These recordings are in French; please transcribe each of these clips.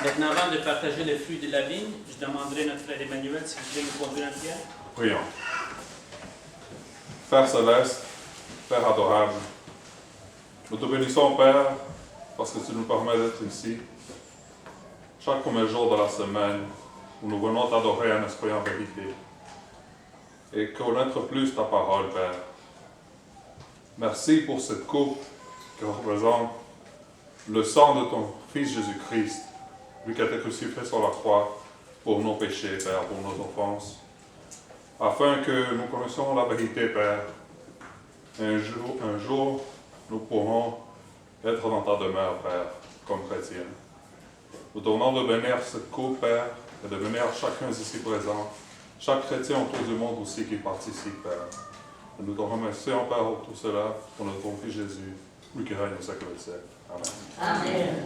Maintenant, avant de partager le fruit de la vigne, je demanderai à notre frère Emmanuel si vous voulez nous conduire en prière. Prions. Père céleste, Père adorable, nous te bénissons, Père, parce que tu nous permets d'être ici, chaque premier jour de la semaine, où nous venons t'adorer en esprit et en vérité, et connaître plus ta parole, Père. Merci pour cette coupe qui représente le sang de ton Fils Jésus-Christ, lui qui a été crucifié sur la croix pour nos péchés, Père, pour nos offenses, afin que nous connaissions la vérité, Père. Un jour, nous pourrons être dans ta demeure, Père, comme chrétiens. Nous te demandons de bénir cette coupe, Père, et de bénir chacun ici présent, chaque chrétien autour du monde aussi qui participe, Père. Et nous te remercions, Père, pour tout cela, pour notre Fils Jésus, lui qui règne au siècle des siècles. Amen. Amen.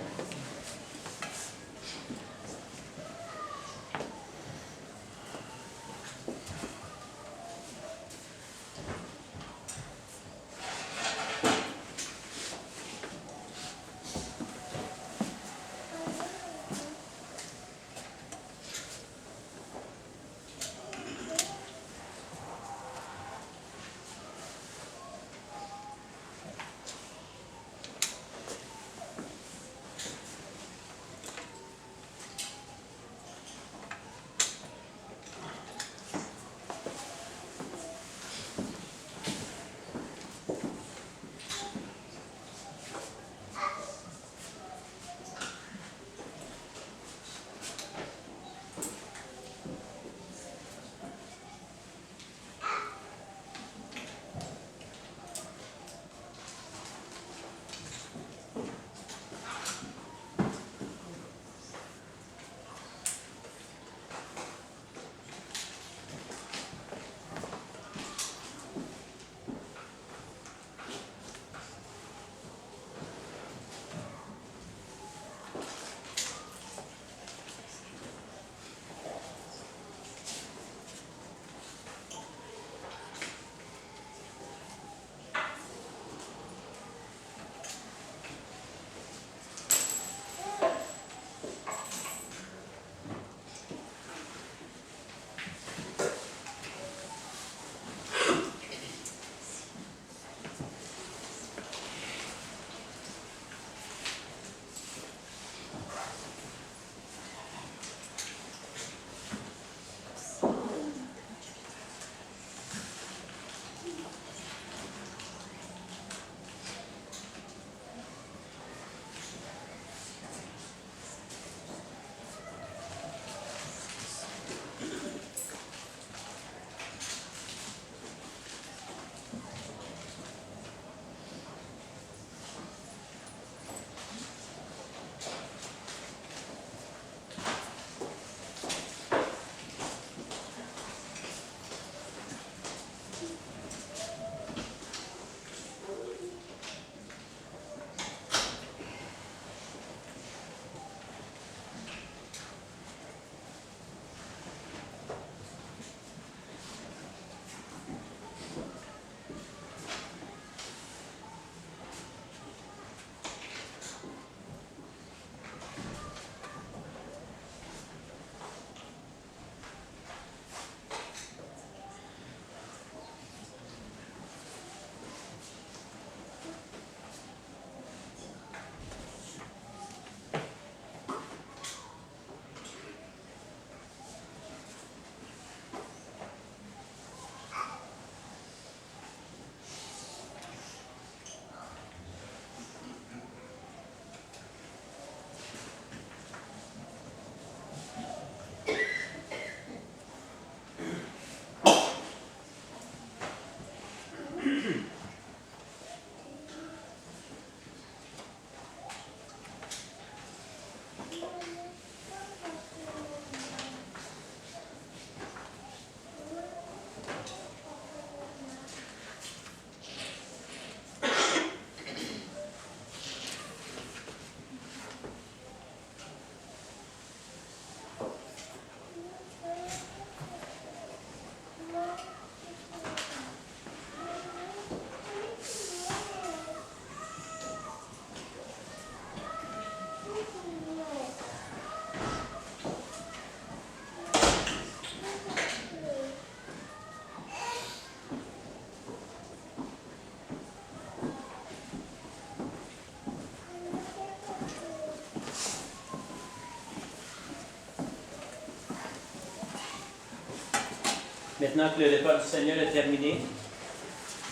Maintenant que le repas du Seigneur est terminé,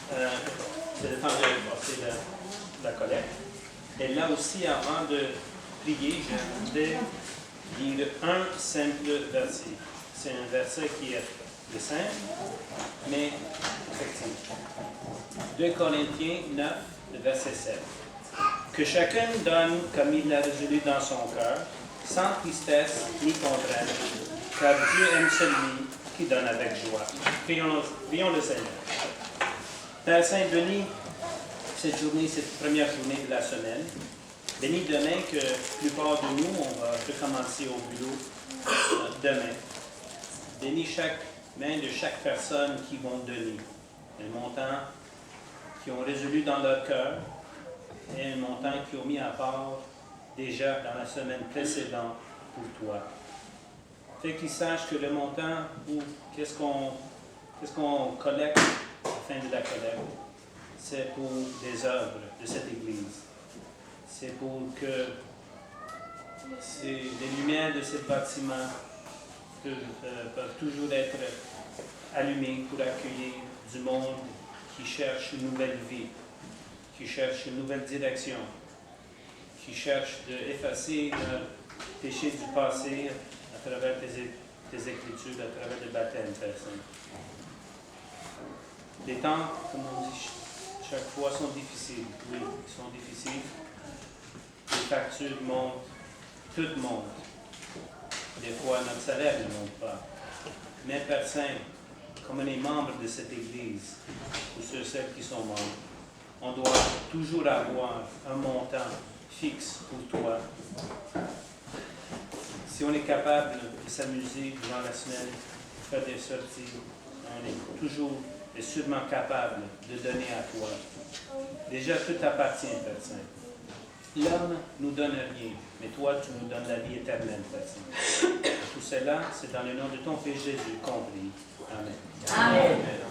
c'est le temps de passer la collecte. Et là aussi, avant de prier, je voudrais lire un simple verset. C'est un verset qui est de simple, mais effectif. 2 Corinthiens 9, le verset 7. Que chacun donne comme il l'a résolu dans son cœur, sans tristesse ni contrainte, car Dieu aime celui qui donne avec joie. Prions le Seigneur. Père Saint, bénis cette journée, cette première journée de la semaine. Bénis demain que la plupart de nous, on va recommencer au boulot demain. Bénis chaque main de chaque personne qui vont donner un montant qui ont résolu dans leur cœur et un montant qu'ils ont mis à part déjà dans la semaine précédente pour toi. Fait qu'ils sachent que le montant ou qu'est-ce qu'on collecte à la fin de la collecte, c'est pour des œuvres de cette Église. C'est pour que les lumières de ce bâtiment peuvent toujours être allumées pour accueillir du monde qui cherche une nouvelle vie, qui cherche une nouvelle direction, qui cherche d'effacer le péché du passé à travers tes écritures, à travers le baptême, Père Saint. Les temps, comme on dit chaque fois, sont difficiles. Oui, ils sont difficiles. Les factures montent, tout monte. Des fois, notre salaire ne monte pas. Mais Père Saint, comme on est membre de cette Église, ou celles qui sont membres, on doit toujours avoir un montant fixe pour toi. Si on est capable de s'amuser durant la semaine, faire des sorties, on est toujours et sûrement capable de donner à toi. Déjà, tout t'appartient, Père Saint. L'homme nous donne rien, mais toi, tu nous donnes la vie éternelle, Père Saint. Tout cela, c'est dans le nom de ton Fils Jésus qu'on prie. Amen. Amen. Amen.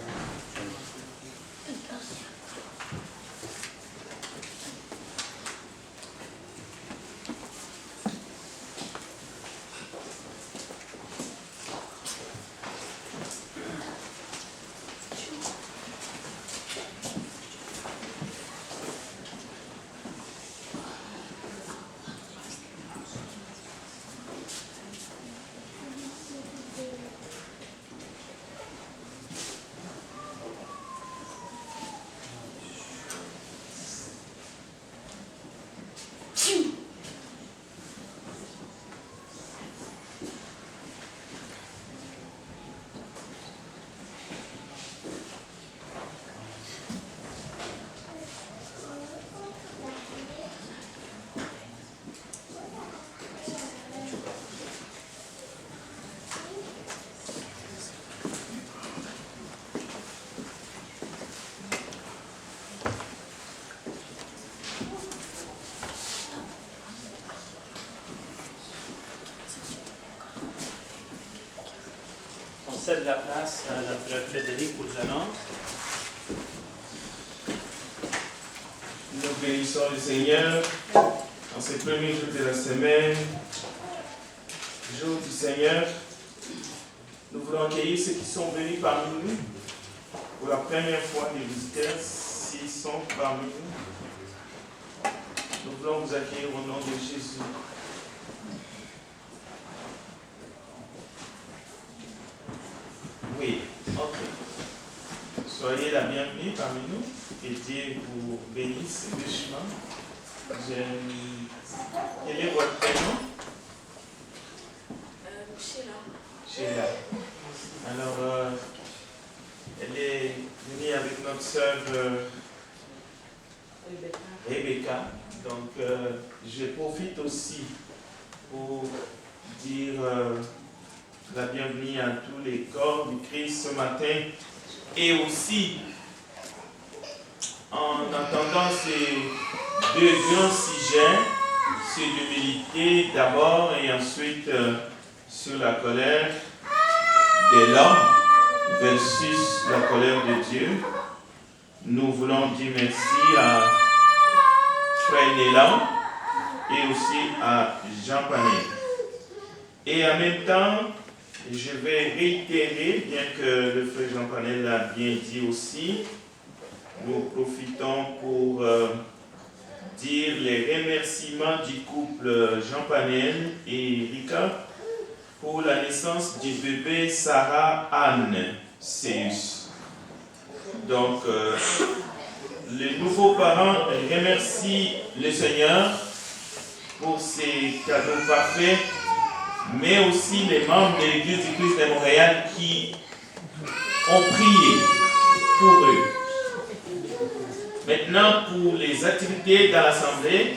On cède la place à notre Frédéric pour les annonces. Nous bénissons le Seigneur en ce premier jour de la semaine, jour du Seigneur. Nous voulons accueillir ceux qui sont venus parmi nous pour la première fois, les visiteurs, s'ils sont parmi nous. Nous voulons vous accueillir au nom de Jésus. Oui, ok. Soyez la bienvenue parmi nous. Que Dieu vous bénisse richement. Quel est votre prénom? Sheila. Sheila. Alors, elle est venue avec notre sœur Rebecca. Donc, je profite aussi pour dire la bienvenue à tous les corps du Christ ce matin. Et aussi, en entendant ces deux grands sujets, sur l'humilité d'abord et ensuite sur la colère de l'homme versus la colère de Dieu, nous voulons dire merci à Frère Nélan et aussi à Jean Panet. Et en même temps, je vais réitérer, bien que le frère Jean Panel l'a bien dit aussi. Nous profitons pour dire les remerciements du couple Jean Panel et Rika pour la naissance du bébé Sarah Anne Seus. Donc, les nouveaux parents remercient le Seigneur pour ces cadeaux parfaits, mais aussi les membres de l'Église du Christ de Montréal qui ont prié pour eux. Maintenant, pour les activités dans l'Assemblée,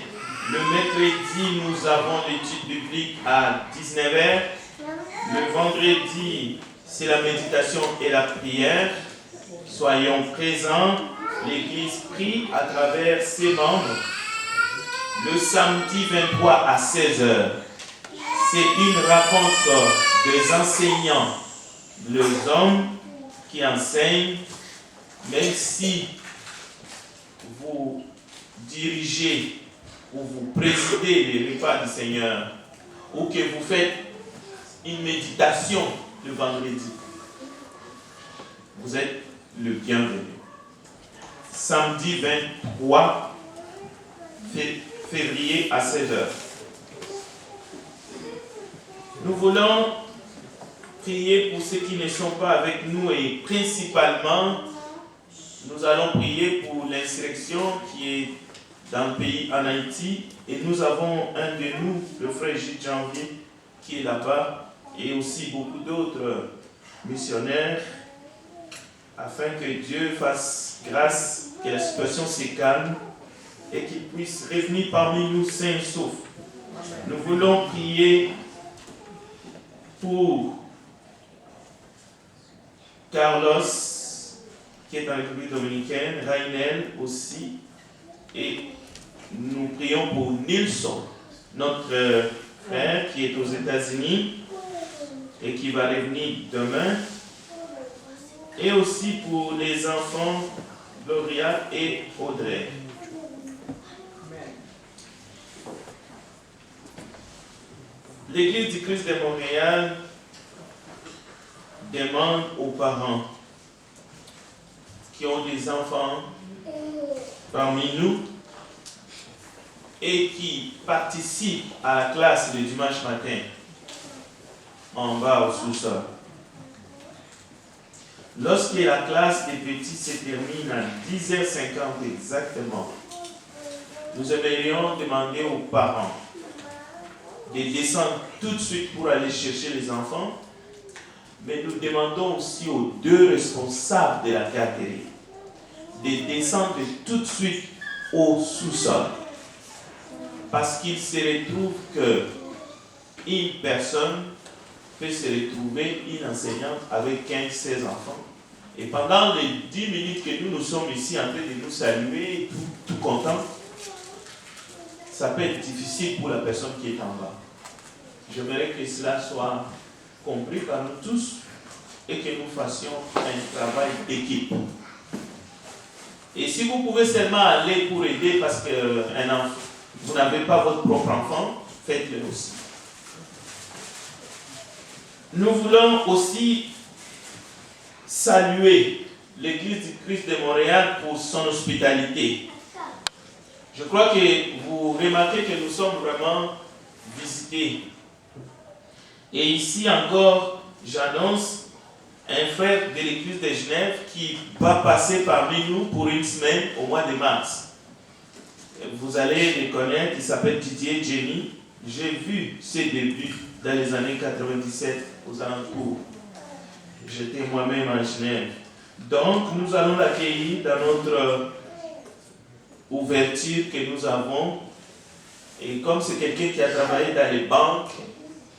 le mercredi, nous avons l'étude biblique à 19h. Le vendredi, c'est la méditation et la prière. Soyons présents. L'Église prie à travers ses membres. Le samedi 23 à 16h, c'est une rencontre des enseignants, les hommes qui enseignent, même si vous dirigez ou vous présidez les repas du Seigneur, ou que vous faites une méditation le vendredi, vous êtes le bienvenu. Samedi 23 février à 16h. Nous voulons prier pour ceux qui ne sont pas avec nous et principalement, nous allons prier pour l'insurrection qui est dans le pays en Haïti et nous avons un de nous, le frère Gilles Janvier, qui est là-bas et aussi beaucoup d'autres missionnaires afin que Dieu fasse grâce, que la situation se calme et qu'il puisse revenir parmi nous sains et saufs. Nous voulons prier pour Carlos, qui est en République dominicaine, Rainel aussi, et nous prions pour Nilson, notre frère qui est aux États-Unis et qui va revenir demain, et aussi pour les enfants Gloria et Audrey. L'Église du Christ de Montréal demande aux parents qui ont des enfants parmi nous et qui participent à la classe le dimanche matin en bas au sous-sol. Lorsque la classe des petits se termine à 10h50 exactement, nous aimerions demander aux parents de descendre tout de suite pour aller chercher les enfants, mais nous demandons aussi aux deux responsables de la garderie de descendre tout de suite au sous-sol, parce qu'il se retrouve qu'une personne peut se retrouver, une enseignante avec 15-16 enfants, et pendant les 10 minutes que nous sommes ici en train de nous saluer, tout contents, ça peut être difficile pour la personne qui est en bas. J'aimerais que cela soit compris par nous tous et que nous fassions un travail d'équipe. Et si vous pouvez seulement aller pour aider parce que vous n'avez pas votre propre enfant, faites-le aussi. Nous voulons aussi saluer l'Église du Christ de Montréal pour son hospitalité. Je crois que vous remarquez que nous sommes vraiment visités. Et ici encore, j'annonce un frère de l'Église de Genève qui va passer parmi nous pour une semaine au mois de mars. Vous allez le connaître, il s'appelle Didier Jenny. J'ai vu ses débuts dans les années 97 aux alentours. J'étais moi-même en Genève. Donc, nous allons l'accueillir dans notre ouverture que nous avons. Et comme c'est quelqu'un qui a travaillé dans les banques,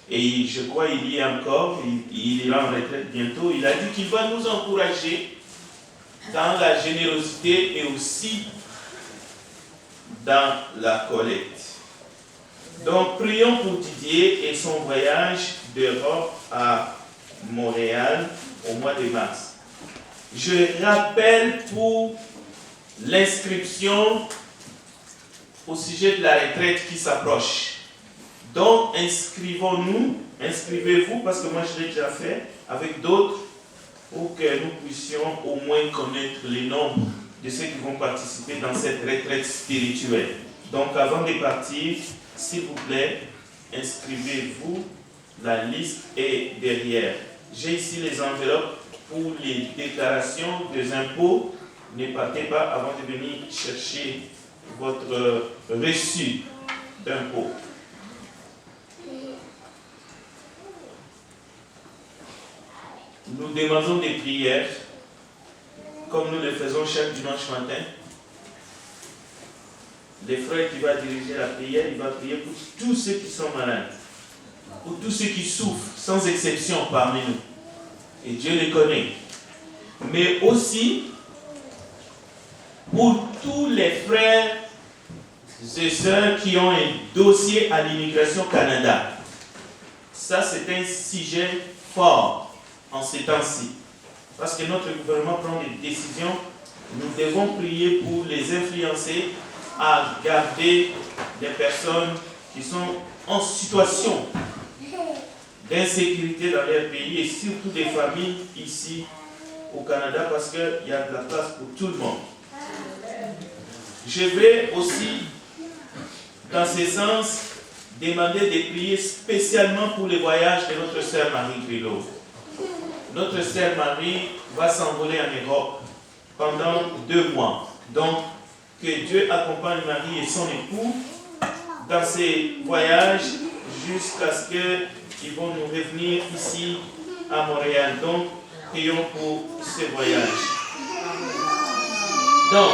et je crois qu'il y est encore, il ira en retraite bientôt, il a dit qu'il va nous encourager dans la générosité et aussi dans la collecte. Donc, prions pour Didier et son voyage d'Europe à Montréal au mois de mars. Je rappelle pour l'inscription au sujet de la retraite qui s'approche. Donc, inscrivez-vous, parce que moi je l'ai déjà fait, avec d'autres, pour que nous puissions au moins connaître les noms de ceux qui vont participer dans cette retraite spirituelle. Donc, avant de partir, s'il vous plaît, inscrivez-vous. La liste est derrière. J'ai ici les enveloppes pour les déclarations des impôts. Ne partez pas avant de venir chercher votre reçu d'impôt. Nous demandons des prières, comme nous le faisons chaque dimanche matin. Le frère qui va diriger la prière, il va prier pour tous ceux qui sont malades, pour tous ceux qui souffrent, sans exception parmi nous. Et Dieu les connaît. Mais aussi pour tous les frères et sœurs qui ont un dossier à l'immigration Canada. Ça, c'est un sujet fort en ces temps-ci. Parce que notre gouvernement prend des décisions, nous devons prier pour les influencer à garder des personnes qui sont en situation d'insécurité dans leur pays et surtout des familles ici au Canada parce qu'il y a de la place pour tout le monde. Je vais aussi, dans ce sens, demander de prier spécialement pour le voyage de notre sœur Marie Grillo. Notre sœur Marie va s'envoler en Europe pendant 2 mois. Donc, que Dieu accompagne Marie et son époux dans ces voyages jusqu'à ce qu'ils vont nous revenir ici à Montréal. Donc, prions pour ce voyage. Donc,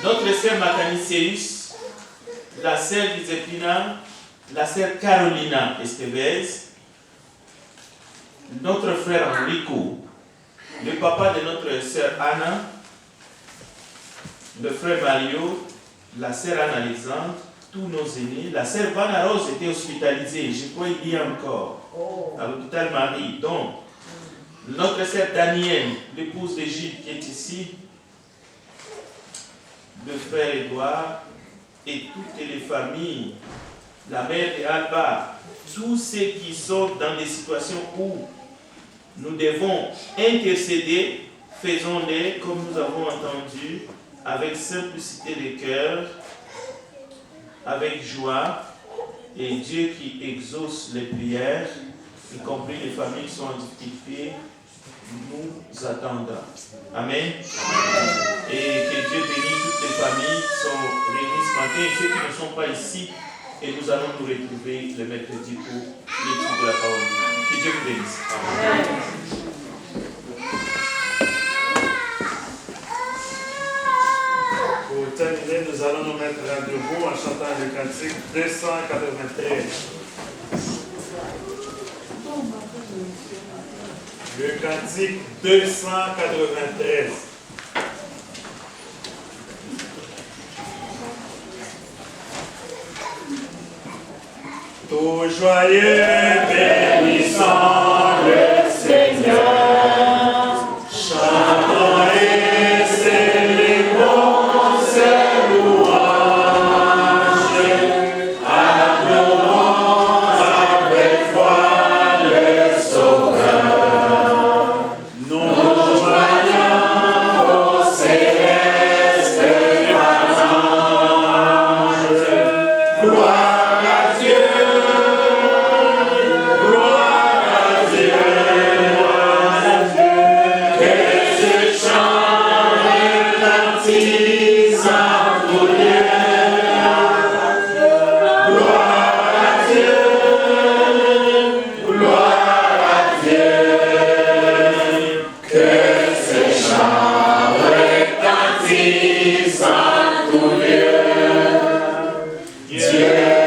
notre sœur Macanicéus, la sœur Giuseppina, la sœur Carolina Estevez, notre frère Enrico, le papa de notre sœur Anna, le frère Mario, la sœur Anne-Alexandre, tous nos aînés. La sœur Vanna Rose était hospitalisée, je crois il y a encore, à l'hôpital Marie. Donc, notre sœur Danielle, l'épouse de Gilles qui est ici, le frère Édouard et toutes les familles, la mère de Alba, tous ceux qui sont dans des situations où nous devons intercéder, faisons-les comme nous avons entendu, avec simplicité de cœur, avec joie, et Dieu qui exauce les prières, y compris les familles qui sont en difficulté, nous attendra. Amen. Et que Dieu bénisse toutes les familles qui sont réunies ce matin et ceux qui ne sont pas ici. Et nous allons nous retrouver le mercredi pour l'étude de la parole. Que Dieu vous bénisse. Amen. Pour terminer, nous allons nous mettre debout en chantant le cantique 293. Le cantique 293. Tout joyeux, bénissant le Seigneur, chantons et célébrons ses louanges, adorons avec foi le Sauveur. Nous joignons au céleste ange, gloire à Dieu. Dieu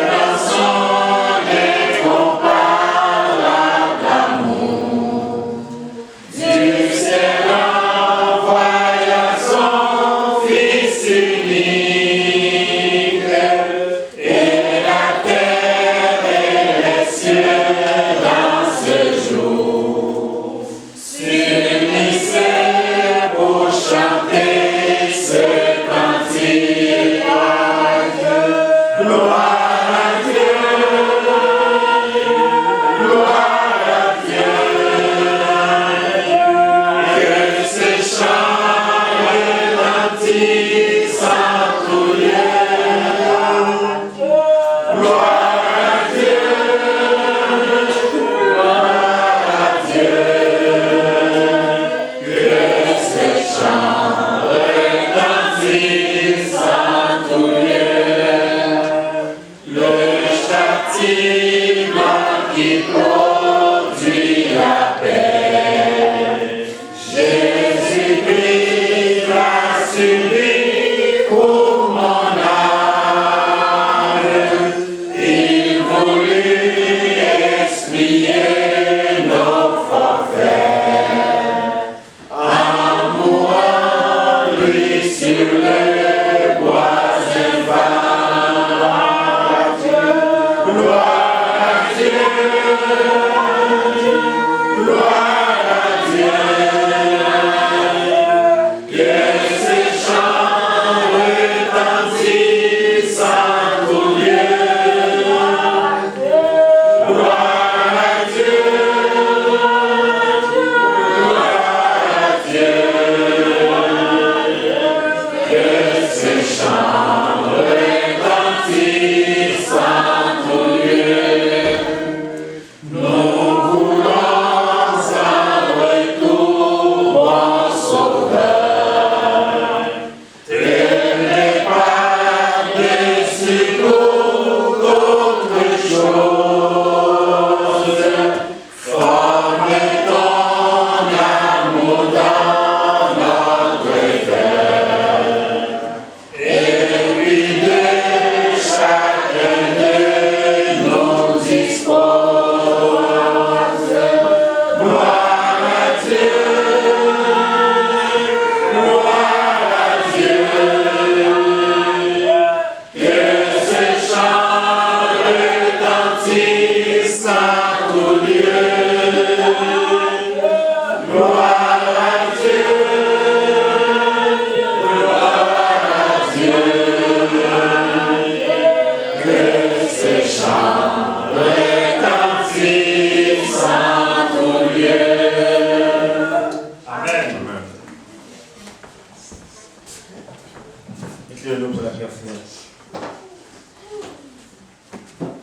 Inclinons-nous pour la prière finale.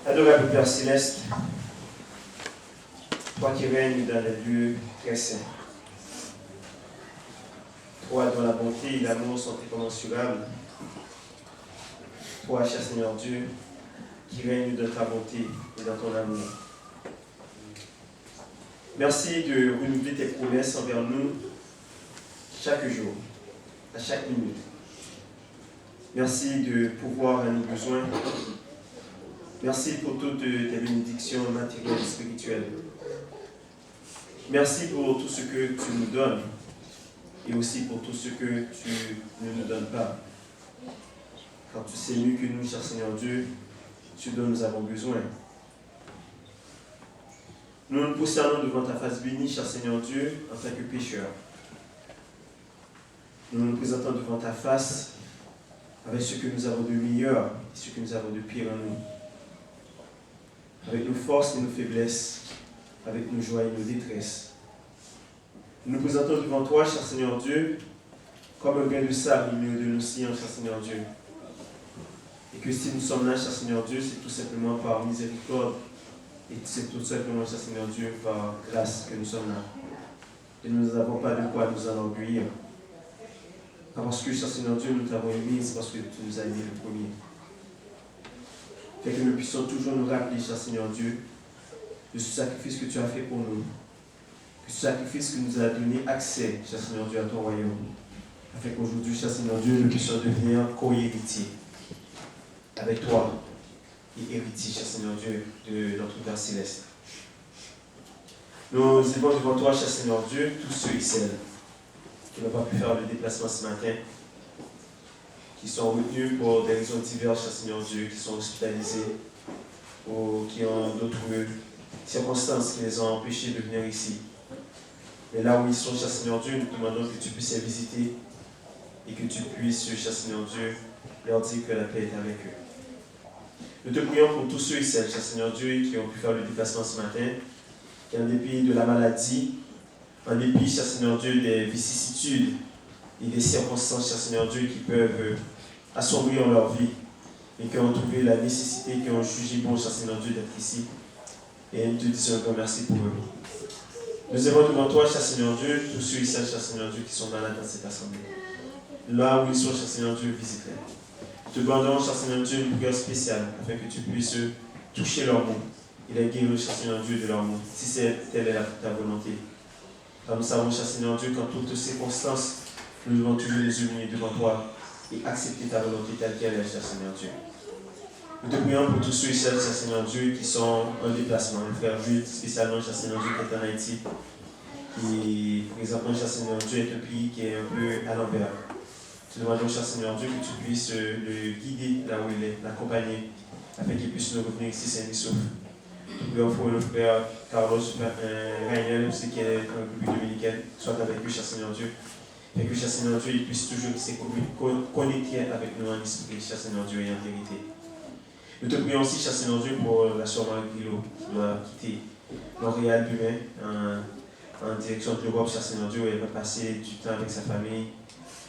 Adorable Père Céleste, toi qui règnes dans les lieux très saints, toi dont la bonté et l'amour sont incommensurables, toi, cher Seigneur Dieu, qui règne dans ta bonté et dans ton amour. Merci de renouveler tes promesses envers nous chaque jour, à chaque minute. Merci de pouvoir à nos besoins. Merci pour toutes tes bénédictions matérielles et spirituelles. Merci pour tout ce que tu nous donnes et aussi pour tout ce que tu ne nous donnes pas. Car tu sais mieux que nous, cher Seigneur Dieu, ce dont nous avons besoin. Nous nous prosternons devant ta face bénie, cher Seigneur Dieu, en tant que pécheurs. Nous nous présentons devant ta face avec ce que nous avons de meilleur et ce que nous avons de pire en nous. Avec nos forces et nos faiblesses, avec nos joies et nos détresses. Nous nous présentons devant toi, cher Seigneur Dieu, comme un grain de sable au milieu de nos sillons, cher Seigneur Dieu. Et que si nous sommes là, cher Seigneur Dieu, c'est tout simplement par miséricorde. Et c'est tout simplement, cher Seigneur Dieu, par grâce que nous sommes là. Et nous n'avons pas de quoi nous enorgueillir. Parce que, cher Seigneur Dieu, nous t'avons aimé, c'est parce que tu nous as aimé le premier. Fait que nous puissions toujours nous rappeler, cher Seigneur Dieu, de ce sacrifice que tu as fait pour nous. Que ce sacrifice que nous a donné accès, cher Seigneur Dieu, à ton royaume. Afin qu'aujourd'hui, cher Seigneur Dieu, nous puissions devenir co-héritiers avec toi et héritiers, cher Seigneur Dieu, de notre Père Céleste. Nous élevons devant toi, cher Seigneur Dieu, tous ceux et celles qui n'ont pas pu faire le déplacement ce matin, qui sont retenus pour des raisons diverses, cher Seigneur Dieu, qui sont hospitalisés ou qui ont d'autres circonstances qui les ont empêchés de venir ici. Mais là où ils sont, cher Seigneur Dieu, nous demandons que tu puisses les visiter et que tu puisses, cher Seigneur Dieu, leur dire que la paix est avec eux. Nous te prions pour tous ceux et celles, cher Seigneur Dieu, qui ont pu faire le déplacement ce matin, qui en dépit de la maladie, en dépit, cher Seigneur Dieu, des vicissitudes et des circonstances, cher Seigneur Dieu, qui peuvent assombrir leur vie, et qui ont trouvé la nécessité, qui ont jugé bon, cher Seigneur Dieu, d'être ici. Et nous te disons un grand merci pour eux. Nous aimons devant toi, cher Seigneur Dieu, tous ceux et celles, cher Seigneur Dieu, qui sont malades dans cette assemblée. Là où ils sont, cher Seigneur Dieu, visite-les. Nous te demandons, cher Seigneur Dieu, une prière spéciale, afin que tu puisses toucher leur mot. Il est guéri, cher Seigneur Dieu, de leur mot, si telle est ta volonté. Car nous savons, cher Seigneur Dieu, qu'en toutes circonstances, nous devons toujours nous humilier devant toi et accepter ta volonté telle qu'elle est, cher Seigneur Dieu. Nous te prions pour tous ceux et celles, cher Seigneur Dieu, qui sont en déplacement. Le frère Jules, spécialement, cher Seigneur Dieu, qui est en Haïti, qui, présentement, cher Seigneur Dieu, est un pays qui est un peu à l'envers. Nous te demandons, cher Seigneur Dieu, que tu puisses le guider là où il est, l'accompagner, afin qu'il puisse nous revenir ici sain et sauf. Nous prions pour le frère Carlos Rainiel, aussi qui est en République dominicaine, soit avec lui, cher Seigneur Dieu. Et que, cher Seigneur Dieu, il puisse toujours rester connecté avec nous en esprit, cher Seigneur Dieu, et en vérité. Nous te prions aussi, cher Seigneur Dieu, pour la sœur Marie-Guilo, qui doit quitter Montréal demain en direction de l'Europe, cher Seigneur Dieu, et elle va passer du temps avec sa famille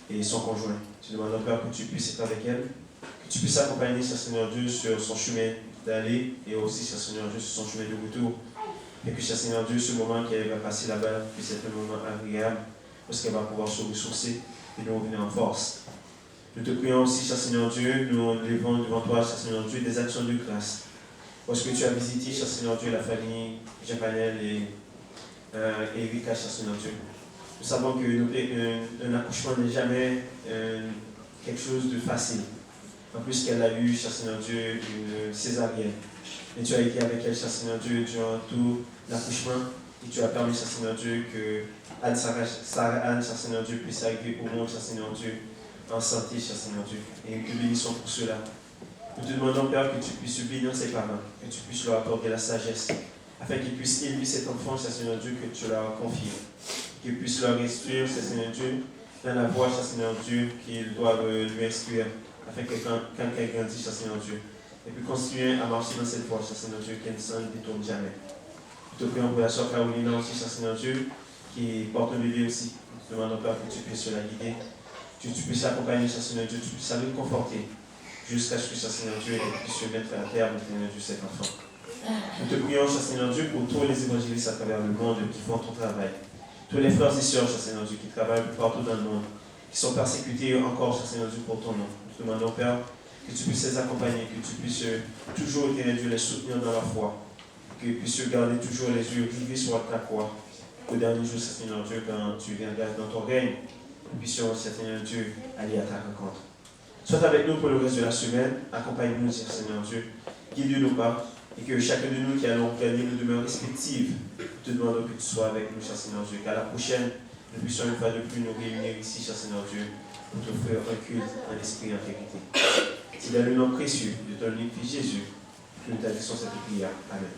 et son conjoint. Tu demandes, Père, que tu puisses être avec elle, que tu puisses accompagner, cher Seigneur Dieu, sur son chemin d'aller et aussi, cher Seigneur Dieu, sur son chemin de retour. Et que, cher Seigneur Dieu, ce moment qu'elle va passer là-bas puisse être un moment agréable, parce qu'elle va pouvoir se ressourcer et nous revenir en force. Nous te prions aussi, cher Seigneur Dieu, nous levons devant toi, cher Seigneur Dieu, des actions de grâce. Parce que tu as visité, cher Seigneur Dieu, la famille Jean-Panel et Erika, cher Seigneur Dieu. Nous savons qu'un accouchement n'est jamais quelque chose de facile. En plus qu'elle a eu, cher Seigneur Dieu, une césarienne. Et tu as été avec elle, cher Seigneur Dieu, durant tout l'accouchement. Et tu as permis, cher Seigneur Dieu, que Sarah-Anne, cher Seigneur Dieu, puisse arriver au monde, cher Seigneur Dieu, en santé, cher Seigneur Dieu. Et nous te bénissons pour cela. Nous te demandons, Père, que tu puisses bénir ses parents, que tu puisses leur accorder la sagesse, afin qu'ils puissent élever cet enfant, cher Seigneur Dieu, que tu leur as confié. Qu'ils puissent leur instruire, cher Seigneur Dieu, dans la voie, cher Seigneur Dieu, qu'ils doivent lui instruire, afin que quand elle grandit, cher Seigneur Dieu, et puis continuer à marcher dans cette voie, cher Seigneur Dieu, qu'elle ne s'en détourne jamais. Nous te prions pour la soeur Caroline aussi, cher Seigneur Dieu, qui porte un bébé aussi. Nous te demandons, Père, que tu puisses la guider, que tu puisses l'accompagner, cher Seigneur Dieu, tu puisses la conforter, jusqu'à ce que, cher Seigneur Dieu, elle puisse se mettre à terre, Seigneur Dieu, cet enfant. Nous te prions, cher Seigneur Dieu, pour tous les évangélistes à travers le monde qui font ton travail. Tous les frères et sœurs, cher Seigneur Dieu, qui travaillent partout dans le monde, qui sont persécutés encore, cher Seigneur Dieu, pour ton nom. Nous te demandons, Père, que tu puisses les accompagner, que tu puisses toujours, Seigneur Dieu, les soutenir dans leur foi, qu'ils puissent garder toujours les yeux rivés sur ta croix. Au dernier jour, Seigneur Dieu, quand tu viendras dans ton règne, nous puissions, Seigneur Dieu, aller à ta rencontre. Sois avec nous pour le reste de la semaine, accompagne-nous, Seigneur Dieu, guide-nous pas, et que chacun de nous qui allons gagner nos demeures respectives, te demandons que tu sois avec nous, cher Seigneur Dieu, qu'à la prochaine, nous puissions une fois de plus nous réunir ici, cher Seigneur Dieu, pour te faire un culte en esprit et en vérité. C'est dans le nom précieux de ton unique Fils Jésus que nous t'adressons cette prière. Amen.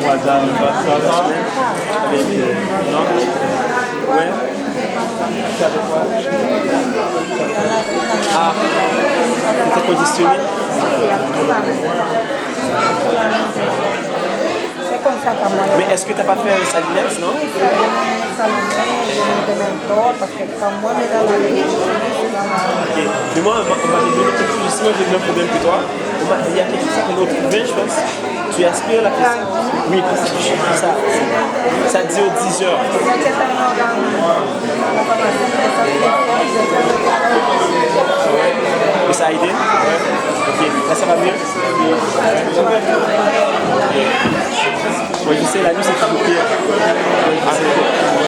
Madame, ça va? Avec non? Ouais? Ça fait quoi? Ah, t'es conditionné? C'est comme ça qu'à moi. Mais est-ce que t'as pas fait un salinès, non? Parce que comme moi, mais dans la Ok. Mais moi, on m'avait donné quelque chose, justement, j'ai le même problème que toi. Il y a quelque chose qui s'appelle l'autre vin, je pense. Tu aspires la question. Oui, ça dit aux 10 heures. Et ça a aidé? Ouais. Ok. Là, ça va mieux? Oui, je sais, la nuit, c'est